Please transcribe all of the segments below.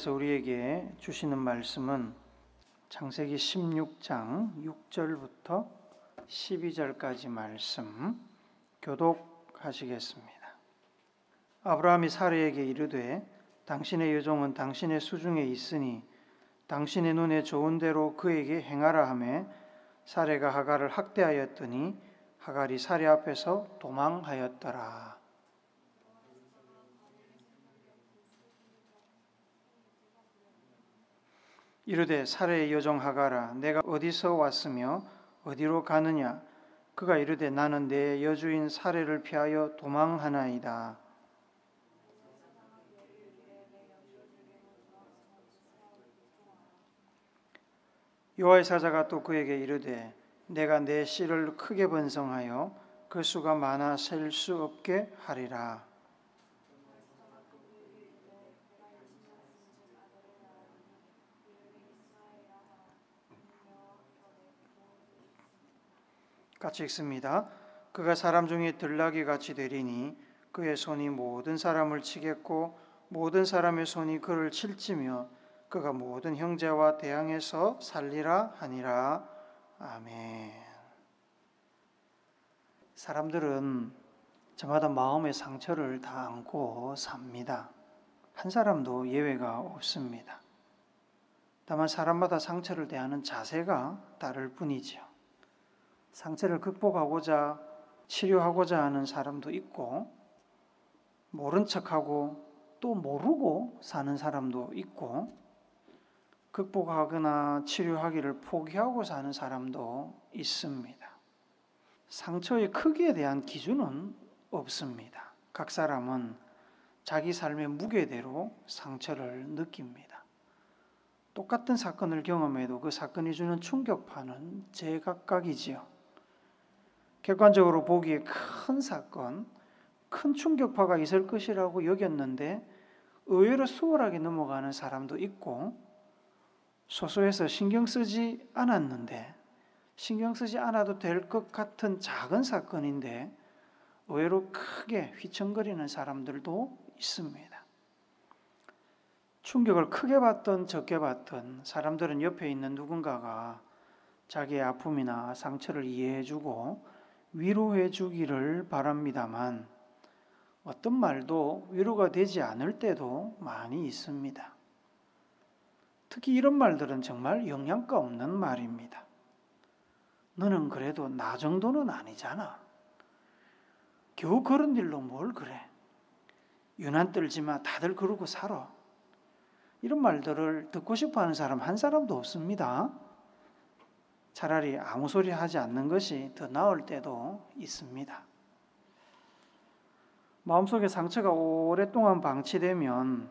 하나님께서 우리에게 주시는 말씀은 창세기 16장 6절부터 12절까지 말씀 교독하시겠습니다. 아브라함이 사라에게 이르되 당신의 여종은 당신의 수중에 있으니 당신의 눈에 좋은 대로 그에게 행하라 하매 사라가 하갈을 학대하였더니 하갈이 사라 앞에서 도망하였더라. 이르되 사라의 여종 하갈아 내가 어디서 왔으며 어디로 가느냐? 그가 이르되 나는 내 여주인 사라를 피하여 도망하나이다. 여호와의 사자가 또 그에게 이르되 내가 내 씨를 크게 번성하여 그 수가 많아 셀 수 없게 하리라. 같이 읽습니다. 그가 사람 중에 들나귀 같이 되리니 그의 손이 모든 사람을 치겠고 모든 사람의 손이 그를 칠지며 그가 모든 형제와 대항해서 살리라 하니라. 아멘. 사람들은 저마다 마음의 상처를 다 안고 삽니다. 한 사람도 예외가 없습니다. 다만 사람마다 상처를 대하는 자세가 다를 뿐이지요. 상처를 극복하고자 치료하고자 하는 사람도 있고 모른 척하고 또 모르고 사는 사람도 있고 극복하거나 치료하기를 포기하고 사는 사람도 있습니다. 상처의 크기에 대한 기준은 없습니다. 각 사람은 자기 삶의 무게대로 상처를 느낍니다. 똑같은 사건을 경험해도 그 사건이 주는 충격파는 제각각이지요. 객관적으로 보기에 큰 사건, 큰 충격파가 있을 것이라고 여겼는데 의외로 수월하게 넘어가는 사람도 있고 소소해서 신경 쓰지 않았는데 신경 쓰지 않아도 될 것 같은 작은 사건인데 의외로 크게 휘청거리는 사람들도 있습니다. 충격을 크게 받든 적게 받든 사람들은 옆에 있는 누군가가 자기의 아픔이나 상처를 이해해주고 위로해 주기를 바랍니다만 어떤 말도 위로가 되지 않을 때도 많이 있습니다. 특히 이런 말들은 정말 영양가 없는 말입니다. 너는 그래도 나 정도는 아니잖아. 겨우 그런 일로 뭘 그래. 유난 떨지 마. 다들 그러고 살아. 이런 말들을 듣고 싶어하는 사람 한 사람도 없습니다. 차라리 아무 소리 하지 않는 것이 더 나을 때도 있습니다. 마음속에 상처가 오랫동안 방치되면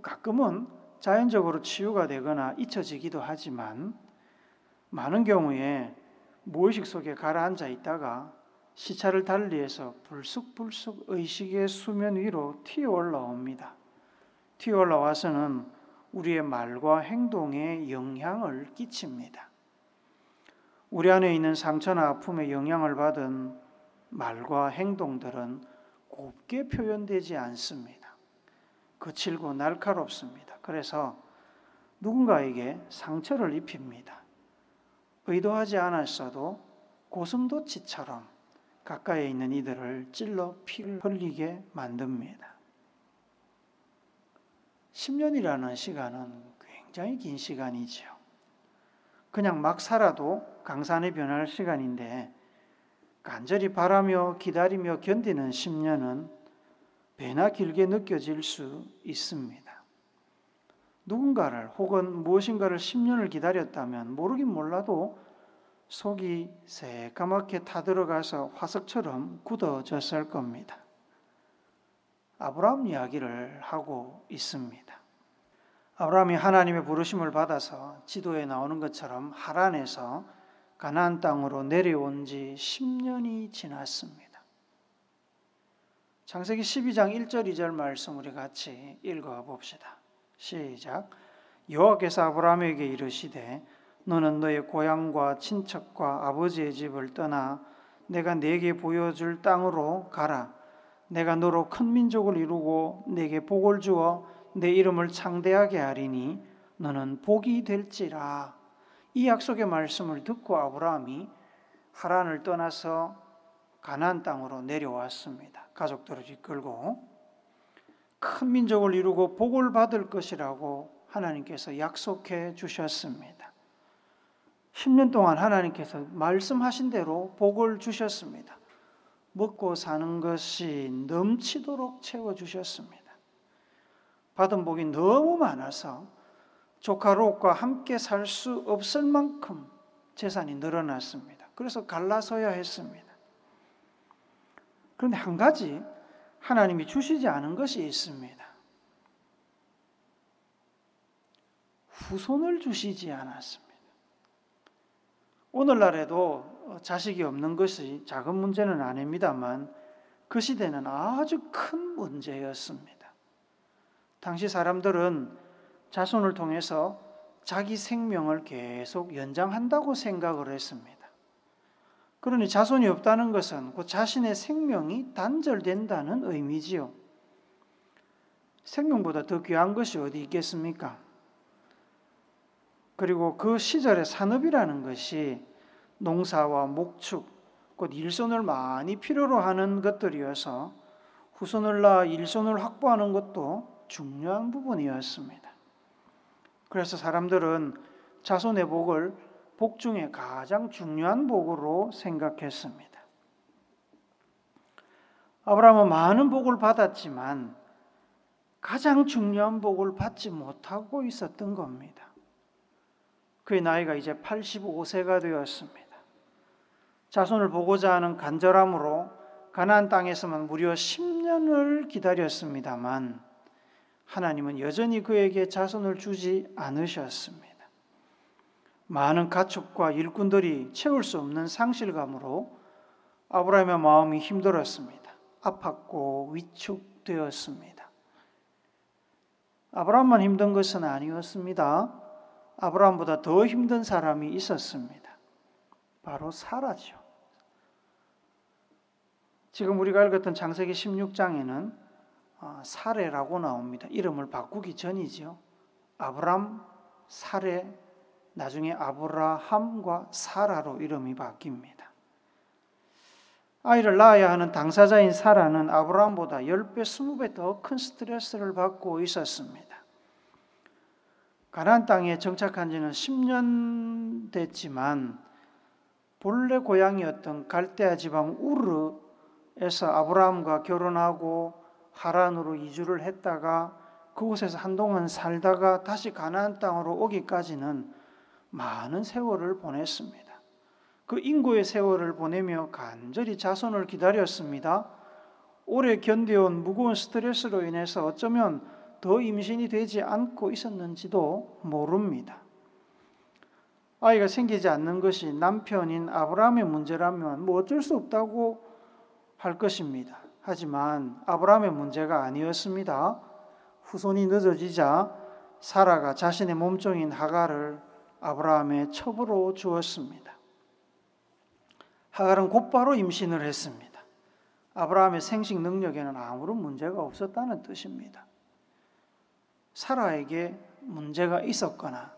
가끔은 자연적으로 치유가 되거나 잊혀지기도 하지만 많은 경우에 무의식 속에 가라앉아 있다가 시차를 달리해서 불쑥불쑥 의식의 수면 위로 튀어 올라옵니다. 튀어 올라와서는 우리의 말과 행동에 영향을 끼칩니다. 우리 안에 있는 상처나 아픔에 영향을 받은 말과 행동들은 곱게 표현되지 않습니다. 거칠고 날카롭습니다. 그래서 누군가에게 상처를 입힙니다. 의도하지 않았어도 고슴도치처럼 가까이에 있는 이들을 찔러 피를 흘리게 만듭니다. 10년이라는 시간은 굉장히 긴 시간이지요. 그냥 막 살아도 강산에 변할 시간인데 간절히 바라며 기다리며 견디는 10년은 배나 길게 느껴질 수 있습니다. 누군가를 혹은 무엇인가를 10년을 기다렸다면 모르긴 몰라도 속이 새까맣게 타들어가서 화석처럼 굳어졌을 겁니다. 아브라함 이야기를 하고 있습니다. 아브라함이 하나님의 부르심을 받아서 지도에 나오는 것처럼 하란에서 가나안 땅으로 내려온 지 10년이 지났습니다. 창세기 12장 1절 2절 말씀 우리 같이 읽어봅시다. 시작. 여호와께서 아브라함에게 이르시되 너는 너의 고향과 친척과 아버지의 집을 떠나 내가 네게 보여줄 땅으로 가라. 내가 너로 큰 민족을 이루고 네게 복을 주어 내 이름을 창대하게 하리니 너는 복이 될지라. 이 약속의 말씀을 듣고 아브라함이 하란을 떠나서 가나안 땅으로 내려왔습니다. 가족들을 이끌고 큰 민족을 이루고 복을 받을 것이라고 하나님께서 약속해 주셨습니다. 10년 동안 하나님께서 말씀하신 대로 복을 주셨습니다. 먹고 사는 것이 넘치도록 채워주셨습니다. 받은 복이 너무 많아서 조카 롯과 함께 살 수 없을 만큼 재산이 늘어났습니다. 그래서 갈라서야 했습니다. 그런데 한 가지 하나님이 주시지 않은 것이 있습니다. 후손을 주시지 않았습니다. 오늘날에도 자식이 없는 것이 작은 문제는 아닙니다만 그 시대는 아주 큰 문제였습니다. 당시 사람들은 자손을 통해서 자기 생명을 계속 연장한다고 생각을 했습니다. 그러니 자손이 없다는 것은 그 자신의 생명이 단절된다는 의미지요. 생명보다 더 귀한 것이 어디 있겠습니까? 그리고 그 시절의 산업이라는 것이 농사와 목축, 곧 일손을 많이 필요로 하는 것들이어서 후손을 낳아 일손을 확보하는 것도 중요한 부분이었습니다. 그래서 사람들은 자손의 복을 복 중에 가장 중요한 복으로 생각했습니다. 아브라함은 많은 복을 받았지만 가장 중요한 복을 받지 못하고 있었던 겁니다. 그의 나이가 이제 85세가 되었습니다. 자손을 보고자 하는 간절함으로 가나안 땅에서만 무려 10년을 기다렸습니다만 하나님은 여전히 그에게 자손을 주지 않으셨습니다. 많은 가축과 일꾼들이 채울 수 없는 상실감으로 아브라함의 마음이 힘들었습니다. 아팠고 위축되었습니다. 아브라함만 힘든 것은 아니었습니다. 아브라함보다 더 힘든 사람이 있었습니다. 바로 사라죠. 지금 우리가 읽었던 창세기 16장에는 사레라고 나옵니다. 이름을 바꾸기 전이죠. 아브람, 사레, 나중에 아브라함과 사라로 이름이 바뀝니다. 아이를 낳아야 하는 당사자인 사라는 아브라함보다 10배, 20배 더 큰 스트레스를 받고 있었습니다. 가나안 땅에 정착한 지는 10년 됐지만 본래 고향이었던 갈대아 지방 우르에서 아브라함과 결혼하고 하란으로 이주를 했다가 그곳에서 한동안 살다가 다시 가나안 땅으로 오기까지는 많은 세월을 보냈습니다. 그 인고의 세월을 보내며 간절히 자손을 기다렸습니다. 오래 견뎌온 무거운 스트레스로 인해서 어쩌면 더 임신이 되지 않고 있었는지도 모릅니다. 아이가 생기지 않는 것이 남편인 아브라함의 문제라면 어쩔 수 없다고 할 것입니다. 하지만 아브라함의 문제가 아니었습니다. 후손이 늦어지자 사라가 자신의 몸종인 하갈을 아브라함의 첩으로 주었습니다. 하갈은 곧바로 임신을 했습니다. 아브라함의 생식 능력에는 아무런 문제가 없었다는 뜻입니다. 사라에게 문제가 있었거나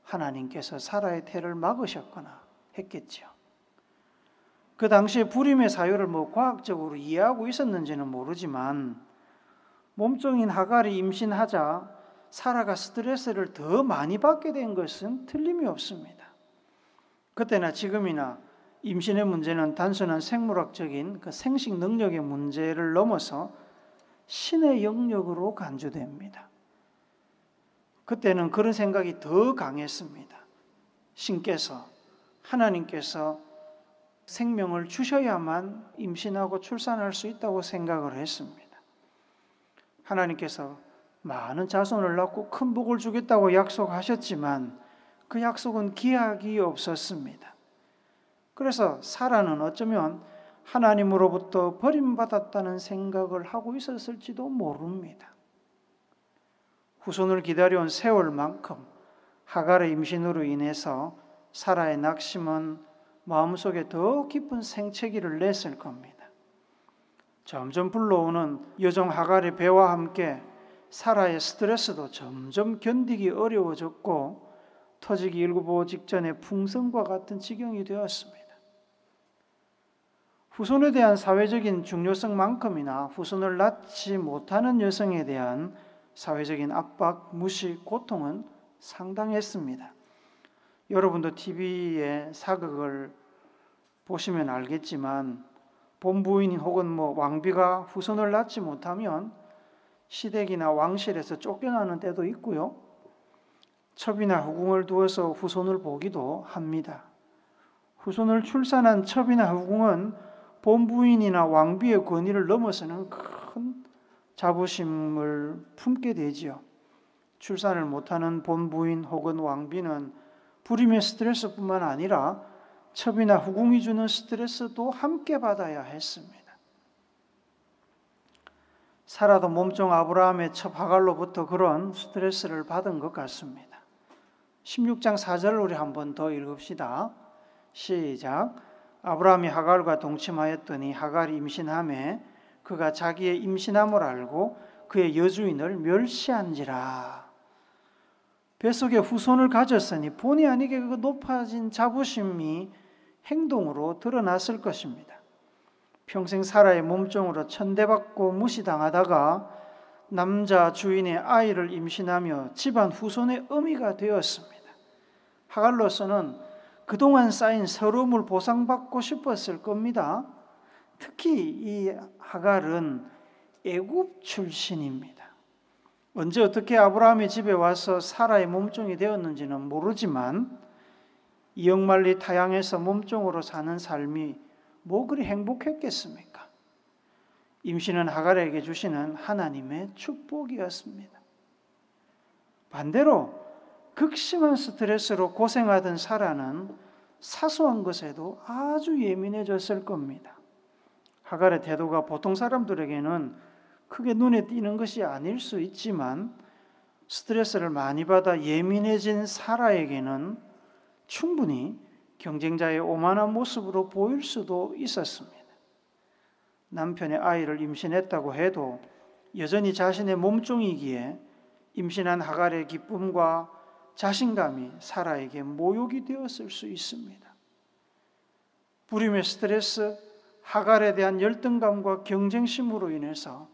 하나님께서 사라의 태를 막으셨거나 했겠죠. 그 당시에 불임의 사유를 과학적으로 이해하고 있었는지는 모르지만 몸종인 하갈이 임신하자 사라가 스트레스를 더 많이 받게 된 것은 틀림이 없습니다. 그때나 지금이나 임신의 문제는 단순한 생물학적인 그 생식 능력의 문제를 넘어서 신의 영역으로 간주됩니다. 그때는 그런 생각이 더 강했습니다. 신께서, 하나님께서 생명을 주셔야만 임신하고 출산할 수 있다고 생각을 했습니다. 하나님께서 많은 자손을 낳고 큰 복을 주겠다고 약속하셨지만 그 약속은 기약이 없었습니다. 그래서 사라는 어쩌면 하나님으로부터 버림받았다는 생각을 하고 있었을지도 모릅니다. 후손을 기다려온 세월만큼 하갈의 임신으로 인해서 사라의 낙심은 마음속에 더 깊은 생채기를 냈을 겁니다. 점점 불러오는 여종 하갈의 배와 함께 사라의 스트레스도 점점 견디기 어려워졌고 터지기 일보 직전에 풍선과 같은 지경이 되었습니다. 후손에 대한 사회적인 중요성만큼이나 후손을 낳지 못하는 여성에 대한 사회적인 압박, 무시, 고통은 상당했습니다. 여러분도 TV에 사극을 보시면 알겠지만 본부인 혹은 왕비가 후손을 낳지 못하면 시댁이나 왕실에서 쫓겨나는 때도 있고요. 첩이나 후궁을 두어서 후손을 보기도 합니다. 후손을 출산한 첩이나 후궁은 본부인이나 왕비의 권위를 넘어서는 큰 자부심을 품게 되지요. 출산을 못하는 본부인 혹은 왕비는 불임의 스트레스뿐만 아니라 첩이나 후궁이 주는 스트레스도 함께 받아야 했습니다. 사라도 몸종 아브라함의 첩 하갈로부터 그런 스트레스를 받은 것 같습니다. 16장 4절을 우리 한 번 더 읽읍시다. 시작. 아브라함이 하갈과 동침하였더니 하갈이 임신하매 그가 자기의 임신함을 알고 그의 여주인을 멸시한지라. 뱃속에 후손을 가졌으니 본의 아니게 그 높아진 자부심이 행동으로 드러났을 것입니다. 평생 사라의 몸종으로 천대받고 무시당하다가 남자 주인의 아이를 임신하며 집안 후손의 어미가 되었습니다. 하갈로서는 그동안 쌓인 서러움을 보상받고 싶었을 겁니다. 특히 이 하갈은 애굽 출신입니다. 언제 어떻게 아브라함의 집에 와서 사라의 몸종이 되었는지는 모르지만 이역만리 타향에서 몸종으로 사는 삶이 뭐 그리 행복했겠습니까? 임신은 하갈에게 주시는 하나님의 축복이었습니다. 반대로 극심한 스트레스로 고생하던 사라는 사소한 것에도 아주 예민해졌을 겁니다. 하갈의 태도가 보통 사람들에게는 크게 눈에 띄는 것이 아닐 수 있지만 스트레스를 많이 받아 예민해진 사라에게는 충분히 경쟁자의 오만한 모습으로 보일 수도 있었습니다. 남편의 아이를 임신했다고 해도 여전히 자신의 몸종이기에 임신한 하갈의 기쁨과 자신감이 사라에게 모욕이 되었을 수 있습니다. 불임의 스트레스, 하갈에 대한 열등감과 경쟁심으로 인해서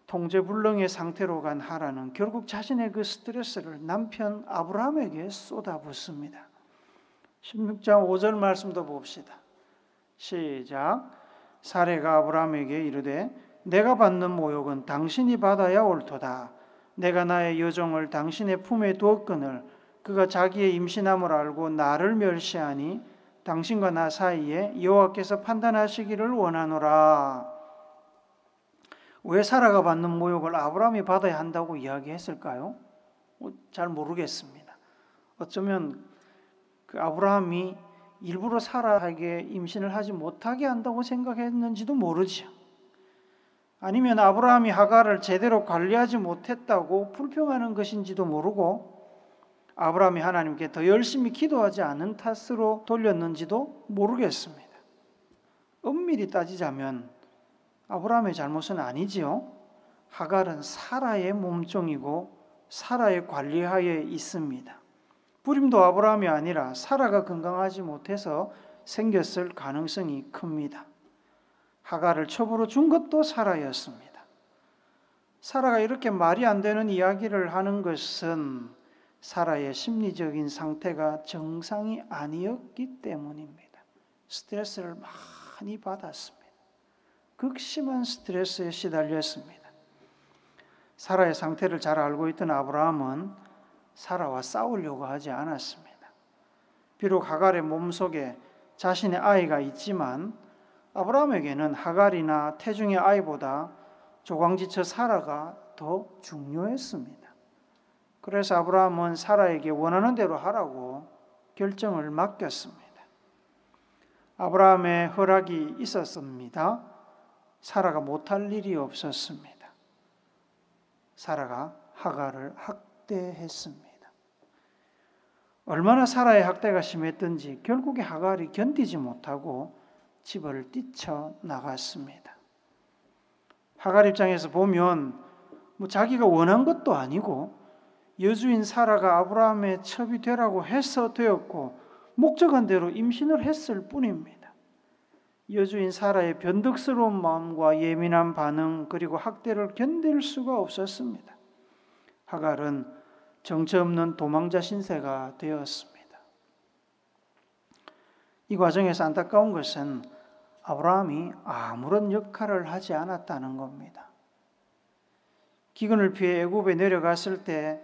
통제불능의 상태로 간 하라는 결국 자신의 그 스트레스를 남편 아브라함에게 쏟아붓습니다. 16장 5절 말씀도 봅시다. 시작. 사레가 아브라함에게 이르되 내가 받는 모욕은 당신이 받아야 옳도다. 내가 나의 여종을 당신의 품에 두었거늘 그가 자기의 임신함을 알고 나를 멸시하니 당신과 나 사이에 여호와께서 판단하시기를 원하노라. 왜 사라가 받는 모욕을 아브라함이 받아야 한다고 이야기했을까요? 잘 모르겠습니다. 어쩌면 그 아브라함이 일부러 사라에게 임신을 하지 못하게 한다고 생각했는지도 모르죠. 아니면 아브라함이 하갈을 제대로 관리하지 못했다고 불평하는 것인지도 모르고 아브라함이 하나님께 더 열심히 기도하지 않은 탓으로 돌렸는지도 모르겠습니다. 엄밀히 따지자면 아브라함의 잘못은 아니지요. 하갈은 사라의 몸종이고 사라의 관리하에 있습니다. 불임도 아브라함이 아니라 사라가 건강하지 못해서 생겼을 가능성이 큽니다. 하갈을 첩으로 준 것도 사라였습니다. 사라가 이렇게 말이 안 되는 이야기를 하는 것은 사라의 심리적인 상태가 정상이 아니었기 때문입니다. 스트레스를 많이 받았습니다. 극심한 스트레스에 시달렸습니다. 사라의 상태를 잘 알고 있던 아브라함은 사라와 싸우려고 하지 않았습니다. 비록 하갈의 몸속에 자신의 아이가 있지만 아브라함에게는 하갈이나 태중의 아이보다 조광지처 사라가 더 중요했습니다. 그래서 아브라함은 사라에게 원하는 대로 하라고 결정을 맡겼습니다. 아브라함의 허락이 있었습니다. 사라가 못할 일이 없었습니다. 사라가 하갈을 학대했습니다. 얼마나 사라의 학대가 심했던지 결국에 하갈이 견디지 못하고 집을 뛰쳐나갔습니다. 하갈 입장에서 보면 자기가 원한 것도 아니고 여주인 사라가 아브라함의 첩이 되라고 해서 되었고 목적한 대로 임신을 했을 뿐입니다. 여주인 사라의 변덕스러운 마음과 예민한 반응 그리고 학대를 견딜 수가 없었습니다. 하갈은 정처 없는 도망자 신세가 되었습니다. 이 과정에서 안타까운 것은 아브라함이 아무런 역할을 하지 않았다는 겁니다. 기근을 피해 애굽에 내려갔을 때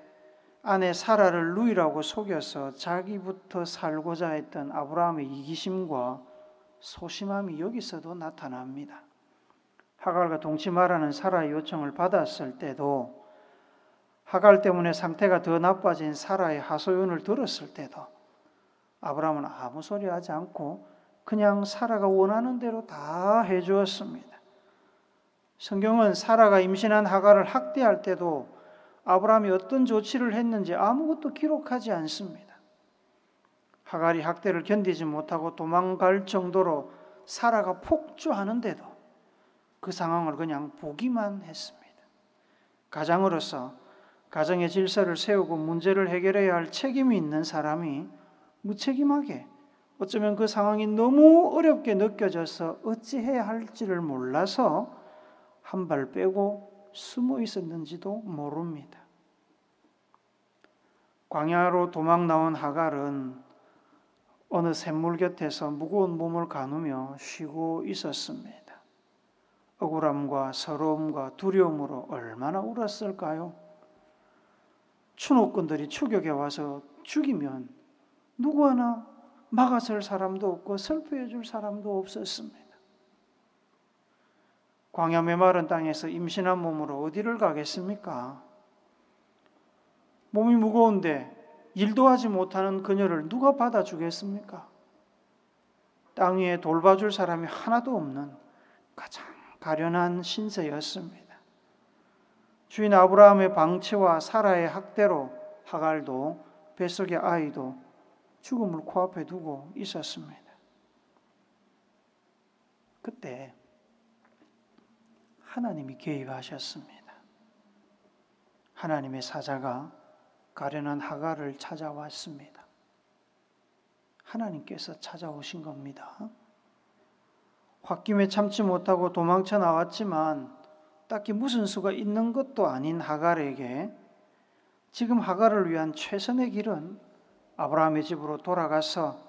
아내 사라를 누이라고 속여서 자기부터 살고자 했던 아브라함의 이기심과 소심함이 여기서도 나타납니다. 하갈과 동침하라는 사라의 요청을 받았을 때도, 하갈 때문에 상태가 더 나빠진 사라의 하소연을 들었을 때도 아브라함은 아무 소리 하지 않고 그냥 사라가 원하는 대로 다 해주었습니다. 성경은 사라가 임신한 하갈을 학대할 때도 아브라함이 어떤 조치를 했는지 아무것도 기록하지 않습니다. 하갈이 학대를 견디지 못하고 도망갈 정도로 사라가 폭주하는데도 그 상황을 그냥 보기만 했습니다. 가장으로서 가정의 질서를 세우고 문제를 해결해야 할 책임이 있는 사람이 무책임하게, 어쩌면 그 상황이 너무 어렵게 느껴져서 어찌해야 할지를 몰라서 한 발 빼고 숨어 있었는지도 모릅니다. 광야로 도망 나온 하갈은 어느 샘물 곁에서 무거운 몸을 가누며 쉬고 있었습니다. 억울함과 서러움과 두려움으로 얼마나 울었을까요? 추노꾼들이 추격해 와서 죽이면 누구 하나 막아설 사람도 없고 슬퍼해 줄 사람도 없었습니다. 광야 메마른 땅에서 임신한 몸으로 어디를 가겠습니까? 몸이 무거운데 일도 하지 못하는 그녀를 누가 받아주겠습니까? 땅 위에 돌봐줄 사람이 하나도 없는 가장 가련한 신세였습니다. 주인 아브라함의 방치와 사라의 학대로 하갈도 뱃속의 아이도 죽음을 코앞에 두고 있었습니다. 그때 하나님이 개입하셨습니다. 하나님의 사자가 가련한 하갈을 찾아왔습니다. 하나님께서 찾아오신 겁니다. 홧김에 참지 못하고 도망쳐 나왔지만 딱히 무슨 수가 있는 것도 아닌 하갈에게 지금 하갈을 위한 최선의 길은 아브라함의 집으로 돌아가서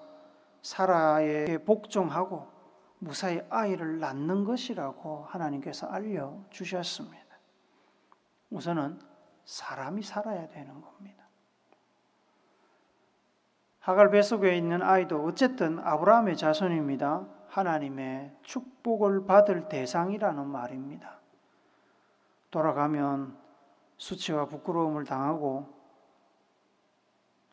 사라에게 복종하고 무사히 아이를 낳는 것이라고 하나님께서 알려주셨습니다. 우선은 사람이 살아야 되는 겁니다. 하갈 뱃속에 있는 아이도 어쨌든 아브라함의 자손입니다. 하나님의 축복을 받을 대상이라는 말입니다. 돌아가면 수치와 부끄러움을 당하고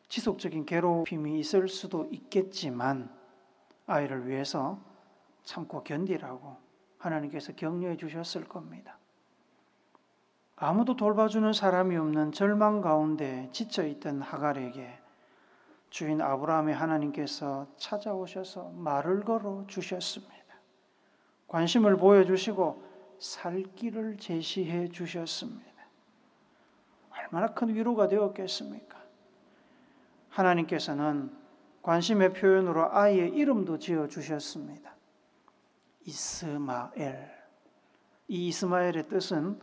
지속적인 괴로움이 있을 수도 있겠지만 아이를 위해서 참고 견디라고 하나님께서 격려해 주셨을 겁니다. 아무도 돌봐주는 사람이 없는 절망 가운데 지쳐있던 하갈에게 주인 아브라함의 하나님께서 찾아오셔서 말을 걸어 주셨습니다. 관심을 보여주시고 살 길을 제시해 주셨습니다. 얼마나 큰 위로가 되었겠습니까? 하나님께서는 관심의 표현으로 아이의 이름도 지어주셨습니다. 이스마엘. 이 이스마엘의 뜻은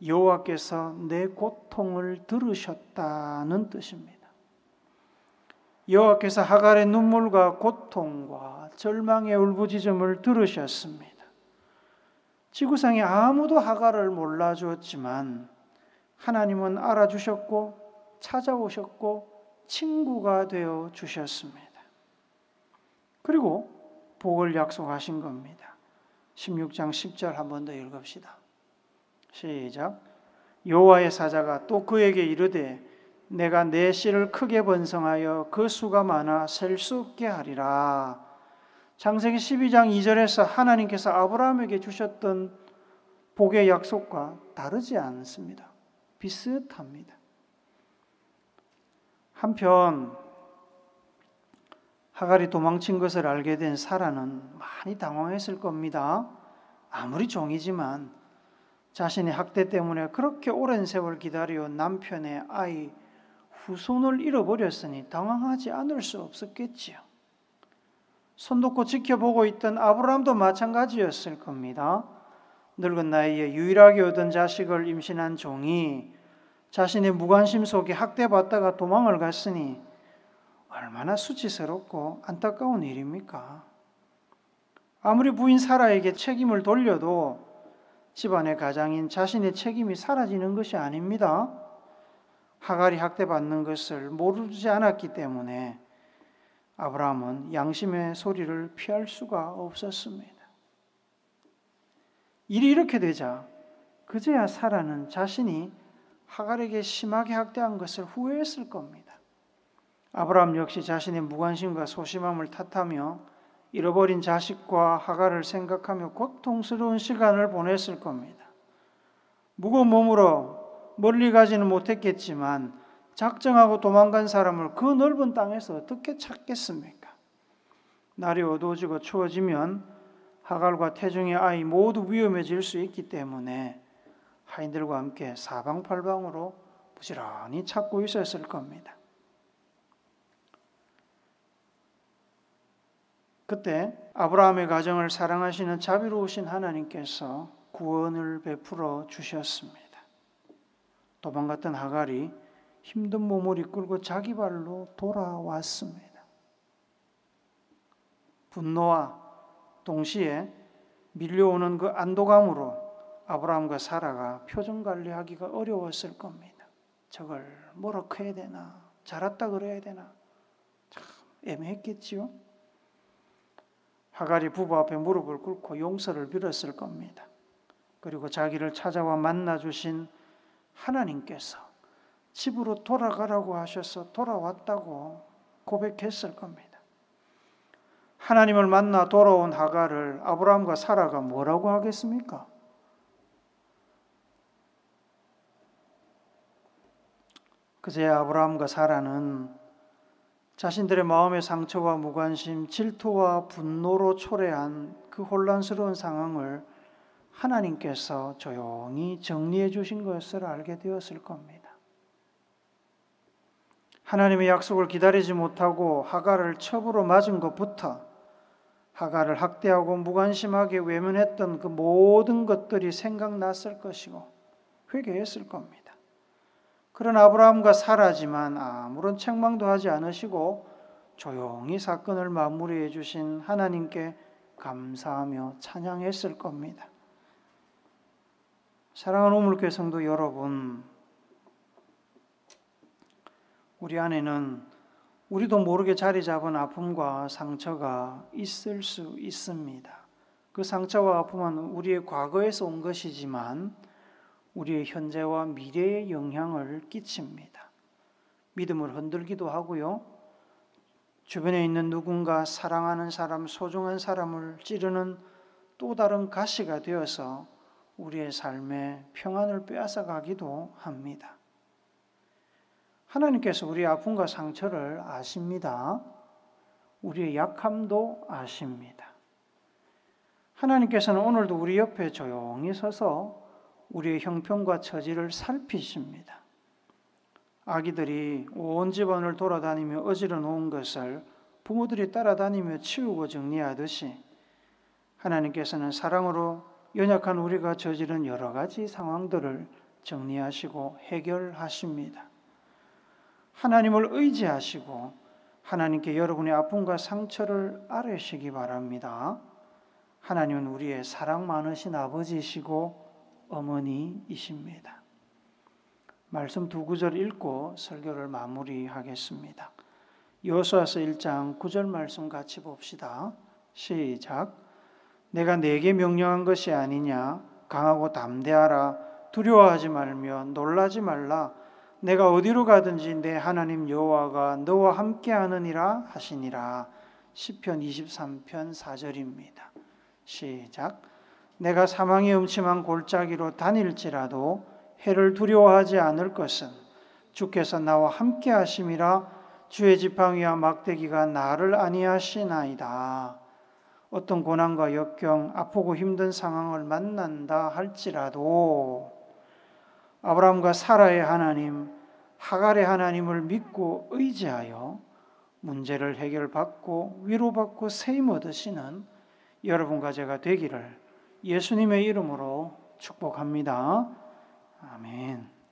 여호와께서 내 고통을 들으셨다는 뜻입니다. 여호와께서 하갈의 눈물과 고통과 절망의 울부짖음을 들으셨습니다. 지구상에 아무도 하갈을 몰라주었지만 하나님은 알아주셨고 찾아오셨고 친구가 되어 주셨습니다. 그리고 복을 약속하신 겁니다. 16장 10절 한 번 더 읽읍시다. 시작. 여호와의 사자가 또 그에게 이르되 내가 내 씨를 크게 번성하여 그 수가 많아 셀 수 없게 하리라. 창세기 12장 2절에서 하나님께서 아브라함에게 주셨던 복의 약속과 다르지 않습니다. 비슷합니다. 한편 하갈이 도망친 것을 알게 된 사라는 많이 당황했을 겁니다. 아무리 종이지만 자신의 학대 때문에 그렇게 오랜 세월 기다려온 남편의 아이 후손을 잃어버렸으니 당황하지 않을 수 없었겠지요. 손 놓고 지켜보고 있던 아브라함도 마찬가지였을 겁니다. 늙은 나이에 유일하게 얻은 자식을 임신한 종이 자신의 무관심 속에 학대받다가 도망을 갔으니 얼마나 수치스럽고 안타까운 일입니까? 아무리 부인 사라에게 책임을 돌려도 집안의 가장인 자신의 책임이 사라지는 것이 아닙니다. 하갈이 학대받는 것을 모르지 않았기 때문에 아브라함은 양심의 소리를 피할 수가 없었습니다. 일이 이렇게 되자 그제야 사라는 자신이 하갈에게 심하게 학대한 것을 후회했을 겁니다. 아브라함 역시 자신의 무관심과 소심함을 탓하며 잃어버린 자식과 하갈을 생각하며 고통스러운 시간을 보냈을 겁니다. 무거운 몸으로 멀리 가지는 못했겠지만 작정하고 도망간 사람을 그 넓은 땅에서 어떻게 찾겠습니까? 날이 어두워지고 추워지면 하갈과 태중의 아이 모두 위험해질 수 있기 때문에 하인들과 함께 사방팔방으로 부지런히 찾고 있었을 겁니다. 그때 아브라함의 가정을 사랑하시는 자비로우신 하나님께서 구원을 베풀어 주셨습니다. 도망갔던 하갈이 힘든 몸을 이끌고 자기 발로 돌아왔습니다. 분노와 동시에 밀려오는 그 안도감으로 아브라함과 사라가 표정 관리하기가 어려웠을 겁니다. 저걸 뭐라 해야 되나, 잘했다 그래야 되나, 참 애매했겠지요. 하갈이 부부 앞에 무릎을 꿇고 용서를 빌었을 겁니다. 그리고 자기를 찾아와 만나주신 하나님께서 집으로 돌아가라고 하셔서 돌아왔다고 고백했을 겁니다. 하나님을 만나 돌아온 하갈을 아브라함과 사라가 뭐라고 하겠습니까? 그제 아브라함과 사라는 자신들의 마음의 상처와 무관심, 질투와 분노로 초래한 그 혼란스러운 상황을 하나님께서 조용히 정리해 주신 것을 알게 되었을 겁니다. 하나님의 약속을 기다리지 못하고 하갈을 첩으로 맞은 것부터 하갈을 학대하고 무관심하게 외면했던 그 모든 것들이 생각났을 것이고 회개했을 겁니다. 그런 아브라함과 사라지만 아무런 책망도 하지 않으시고 조용히 사건을 마무리해 주신 하나님께 감사하며 찬양했을 겁니다. 사랑하는 우물교회 성도 여러분, 우리 안에는 우리도 모르게 자리 잡은 아픔과 상처가 있을 수 있습니다. 그 상처와 아픔은 우리의 과거에서 온 것이지만 우리의 현재와 미래에 영향을 끼칩니다. 믿음을 흔들기도 하고요. 주변에 있는 누군가 사랑하는 사람, 소중한 사람을 찌르는 또 다른 가시가 되어서 우리의 삶에 평안을 빼앗아가기도 합니다. 하나님께서 우리의 아픔과 상처를 아십니다. 우리의 약함도 아십니다. 하나님께서는 오늘도 우리 옆에 조용히 서서 우리의 형편과 처지를 살피십니다. 아기들이 온 집안을 돌아다니며 어지러 놓은 것을 부모들이 따라다니며 치우고 정리하듯이 하나님께서는 사랑으로 연약한 우리가 저지른 여러 가지 상황들을 정리하시고 해결하십니다. 하나님을 의지하시고 하나님께 여러분의 아픔과 상처를 아뢰시기 바랍니다. 하나님은 우리의 사랑 많으신 아버지이시고 어머니이십니다. 말씀 두 구절 읽고 설교를 마무리하겠습니다. 여호수아서 1장 9절 말씀 같이 봅시다. 시작. 내가 네게 명령한 것이 아니냐? 강하고 담대하라. 두려워하지 말며 놀라지 말라. 내가 어디로 가든지 내 하나님 여호와가 너와 함께하느니라 하시니라. 시편 23편 4절입니다. 시작. 내가 사망의 음침한 골짜기로 다닐지라도 해를 두려워하지 않을 것은 주께서 나와 함께 하심이라. 주의 지팡이와 막대기가 나를 안위하시나이다. 어떤 고난과 역경, 아프고 힘든 상황을 만난다 할지라도 아브라함과 사라의 하나님, 하갈의 하나님을 믿고 의지하여 문제를 해결받고 위로받고 세임 얻으시는 여러분과 제가 되기를 예수님의 이름으로 축복합니다. 아멘.